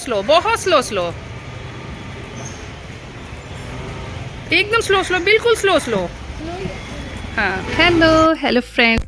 Slow, बहुत slow slow, एकदम slow slow, बिल्कुल स्लो स्लो। हाँ, हेलो हेलो फ्रेंड।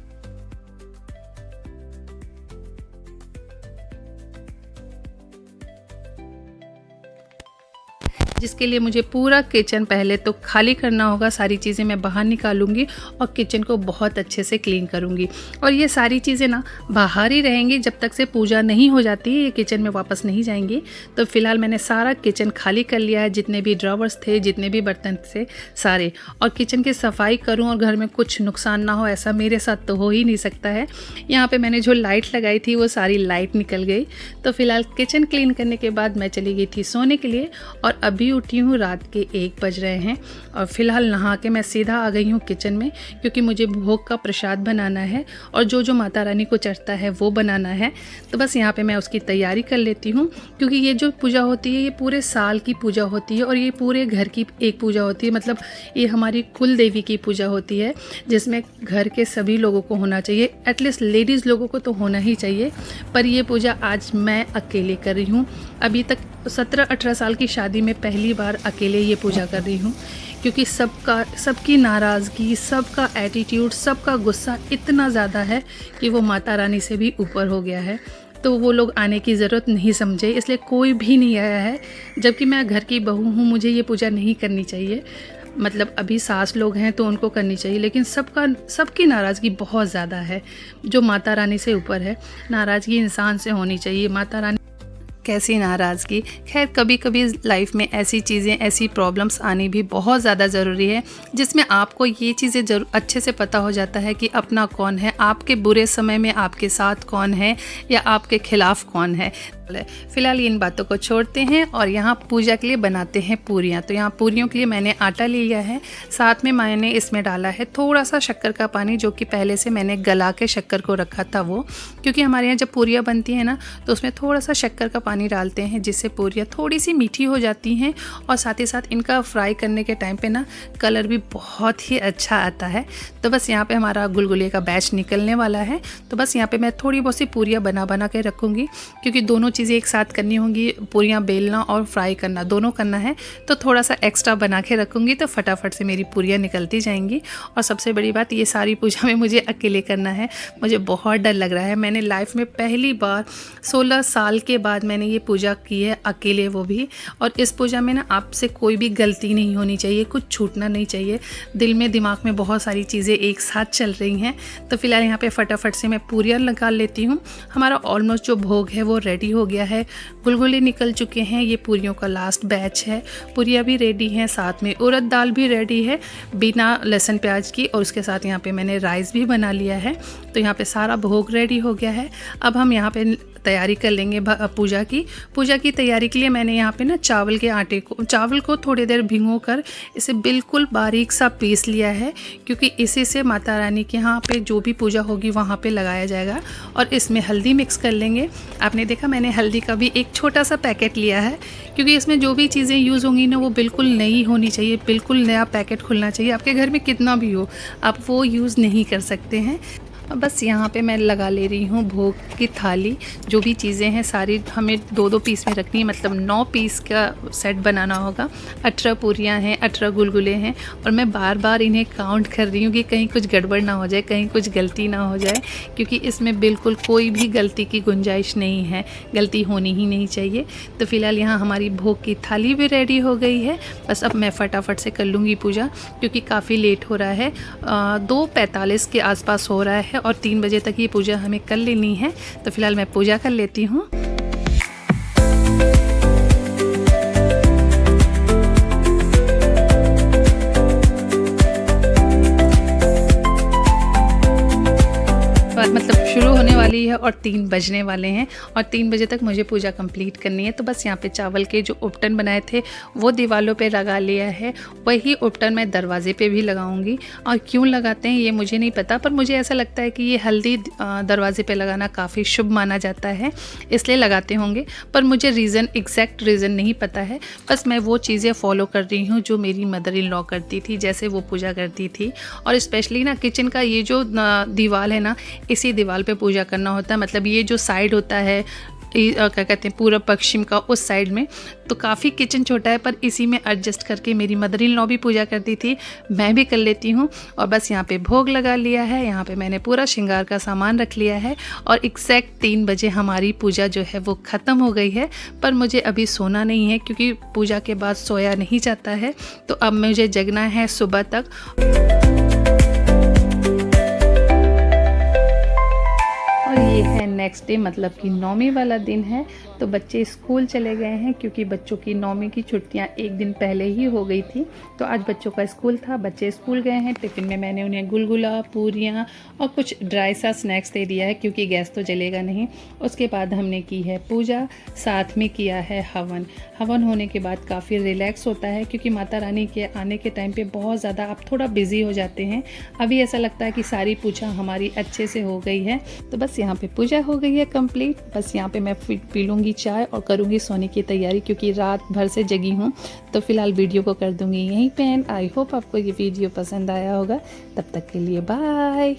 जिसके लिए मुझे पूरा किचन पहले तो खाली करना होगा, सारी चीज़ें मैं बाहर निकालूंगी और किचन को बहुत अच्छे से क्लीन करूंगी। और ये सारी चीज़ें ना बाहर ही रहेंगी जब तक से पूजा नहीं हो जाती, ये किचन में वापस नहीं जाएंगी। तो फिलहाल मैंने सारा किचन खाली कर लिया है, जितने भी ड्रॉवर्स थे, जितने भी बर्तन थे सारे। और किचन की सफाई करूँ और घर में कुछ नुकसान ना हो, ऐसा मेरे साथ तो हो ही नहीं सकता है। यहाँ पर मैंने जो लाइट लगाई थी वो सारी लाइट निकल गई। तो फिलहाल किचन क्लीन करने के बाद मैं चली गई थी सोने के लिए और अभी उठी हूँ, रात के 1 बज रहे हैं। और फिलहाल नहा के मैं सीधा आ गई हूँ किचन में, क्योंकि मुझे भोग का प्रसाद बनाना है और जो जो माता रानी को चढ़ता है वो बनाना है। तो बस यहाँ पे मैं उसकी तैयारी कर लेती हूँ, क्योंकि ये जो पूजा होती है ये पूरे साल की पूजा होती है और ये पूरे घर की एक पूजा होती है। मतलब ये हमारी कुल देवी की पूजा होती है, जिसमें घर के सभी लोगों को होना चाहिए, एटलीस्ट लेडीज़ लोगों को तो होना ही चाहिए। पर ये पूजा आज मैं अकेले कर रही हूँ। अभी तक 17-18 साल की शादी में पहली बार अकेले ये पूजा कर रही हूँ, क्योंकि सबकी नाराज़गी, सबका एटीट्यूड, सबका गुस्सा इतना ज़्यादा है कि वो माता रानी से भी ऊपर हो गया है। तो वो लोग आने की ज़रूरत नहीं समझे, इसलिए कोई भी नहीं आया है। जबकि मैं घर की बहू हूँ, मुझे ये पूजा नहीं करनी चाहिए। मतलब अभी सास लोग हैं तो उनको करनी चाहिए, लेकिन सबकी नाराज़गी बहुत ज़्यादा है जो माता रानी से ऊपर है। नाराज़गी इंसान से होनी चाहिए, माता रानी कैसी नाराज़गी। खैर, कभी कभी लाइफ में ऐसी चीज़ें, ऐसी प्रॉब्लम्स आनी भी बहुत ज़्यादा ज़रूरी है, जिसमें आपको ये चीज़ें अच्छे से पता हो जाता है कि अपना कौन है, आपके बुरे समय में आपके साथ कौन है या आपके खिलाफ़ कौन है। फिलहाल इन बातों को छोड़ते हैं और यहाँ पूजा के लिए बनाते हैं पूरियाँ। तो यहाँ पूरियों के लिए मैंने आटा ले लिया है, साथ में मैंने इसमें डाला है थोड़ा सा शक्कर का पानी, जो कि पहले से मैंने गला के शक्कर को रखा था वो, क्योंकि हमारे यहाँ जब पूरियाँ बनती हैं ना तो उसमें थोड़ा सा शक्कर का पानी डालते हैं, जिससे पूरियाँ थोड़ी सी मीठी हो जाती हैं और साथ ही साथ इनका फ्राई करने के टाइम पे ना कलर भी बहुत ही अच्छा आता है। तो बस यहाँ पे हमारा गुलगुले का बैच निकलने वाला है। तो बस यहाँ पे मैं थोड़ी बहुत सी पूरियाँ बना के रखूँगी, क्योंकि दोनों चीज़ें एक साथ करनी होंगी, पूरियाँ बेलना और फ्राई करना दोनों करना है। तो थोड़ा सा एक्स्ट्रा बना के रखूँगी तो फटाफट से मेरी पूरियाँ निकलती जाएंगी। और सबसे बड़ी बात, ये सारी पूजा में मुझे अकेले करना है। मुझे बहुत डर लग रहा है। मैंने लाइफ में पहली बार 16 साल के बाद मैंने ये पूजा की है अकेले, वो भी। और इस पूजा में ना आपसे कोई भी गलती नहीं होनी चाहिए, कुछ छूटना नहीं चाहिए। दिल में दिमाग में बहुत सारी चीज़ें एक साथ चल रही हैं। तो फिलहाल यहाँ पे फटाफट से मैं पूरियाँ निकाल लेती हूँ। हमारा ऑलमोस्ट जो भोग है वो रेडी हो गया है, गुलगुले निकल चुके हैं। ये पूरियों का लास्ट बैच है। पूरियाँ भी रेडी हैं, साथ में उड़द दाल भी रेडी है बिना लहसुन प्याज की, और उसके साथ यहाँ पे मैंने राइस भी बना लिया है। तो यहाँ पे सारा भोग रेडी हो गया है। अब हम यहाँ पे तैयारी कर लेंगे पूजा की तैयारी के लिए मैंने यहाँ पे ना चावल को थोड़ी देर भिगो कर इसे बिल्कुल बारीक सा पीस लिया है, क्योंकि इसी से माता रानी के यहाँ पे जो भी पूजा होगी वहाँ पे लगाया जाएगा। और इसमें हल्दी मिक्स कर लेंगे। आपने देखा मैंने हल्दी का भी एक छोटा सा पैकेट लिया है, क्योंकि इसमें जो भी चीज़ें यूज़ होंगी ना वो बिल्कुल नई होनी चाहिए, बिल्कुल नया पैकेट खुलना चाहिए। आपके घर में कितना भी हो, आप वो यूज़ नहीं कर सकते हैं। बस यहाँ पे मैं लगा ले रही हूँ भोग की थाली। जो भी चीज़ें हैं सारी हमें 2-2 पीस में रखनी है, मतलब 9 पीस का सेट बनाना होगा। 18 पूरियाँ हैं, 18 गुलगुले हैं, और मैं बार बार इन्हें काउंट कर रही हूँ कि कहीं कुछ गड़बड़ ना हो जाए, कहीं कुछ गलती ना हो जाए, क्योंकि इसमें बिल्कुल कोई भी गलती की गुंजाइश नहीं है, गलती होनी ही नहीं चाहिए। तो फिलहाल यहाँ हमारी भोग की थाली भी रेडी हो गई है। बस अब मैं फटाफट से कर लूँगी पूजा, क्योंकि काफ़ी लेट हो रहा है। 2:45 के आसपास हो रहा है और 3 बजे तक ये पूजा हमें कर लेनी है। तो फिलहाल मैं पूजा कर लेती हूँ। मतलब शुरू होने वाली है और 3 बजने वाले हैं, और 3 बजे तक मुझे पूजा कंप्लीट करनी है। तो बस यहाँ पे चावल के जो उपटन बनाए थे वो दीवारों पे लगा लिया है। वही उपटन मैं दरवाजे पे भी लगाऊंगी, और क्यों लगाते हैं ये मुझे नहीं पता, पर मुझे ऐसा लगता है कि ये हल्दी दरवाजे पे लगाना काफ़ी शुभ माना जाता है, इसलिए लगाते होंगे। पर मुझे एग्जैक्ट रीज़न नहीं पता है। बस मैं वो चीज़ें फॉलो कर रही हूँ जो मेरी मदर इन लॉ करती थी, जैसे वो पूजा करती थी। और स्पेशली ना किचन का ये जो दीवार है ना, इसी दीवार पे पूजा करना होता है। मतलब ये जो साइड होता है क्या कहते हैं पूर्व पश्चिम का उस साइड में, तो काफ़ी किचन छोटा है, पर इसी में एडजस्ट करके मेरी मदर इन लॉ भी पूजा करती थी, मैं भी कर लेती हूँ। और बस यहाँ पे भोग लगा लिया है, यहाँ पे मैंने पूरा श्रृंगार का सामान रख लिया है और एग्जैक्ट 3 बजे हमारी पूजा जो है वो ख़त्म हो गई है। पर मुझे अभी सोना नहीं है क्योंकि पूजा के बाद सोया नहीं जाता है, तो अब मुझे जगना है सुबह तक। और ये है नेक्स्ट डे, मतलब कि 9वीं वाला दिन है। तो बच्चे स्कूल चले गए हैं क्योंकि बच्चों की 9वीं की छुट्टियां एक दिन पहले ही हो गई थी। तो आज बच्चों का स्कूल था, बच्चे स्कूल गए हैं। टिफ़िन में मैंने उन्हें गुलगुला, पूरियां और कुछ ड्राई सा स्नैक्स दे दिया है क्योंकि गैस तो जलेगा नहीं। उसके बाद हमने की है पूजा, साथ में किया है हवन। हवन होने के बाद काफ़ी रिलैक्स होता है क्योंकि माता रानी के आने के टाइम पे बहुत ज़्यादा आप थोड़ा बिजी हो जाते हैं। अभी ऐसा लगता है कि सारी पूजा हमारी अच्छे से हो गई है। तो बस यहाँ पे पूजा हो गई है कंप्लीट। बस यहाँ पे मैं पी लूँगी चाय और करूँगी सोने की तैयारी क्योंकि रात भर से जगी हूँ। तो फिलहाल वीडियो को कर दूँगी यहीं पे एंड। आई होप आपको ये वीडियो पसंद आया होगा। तब तक के लिए बाय।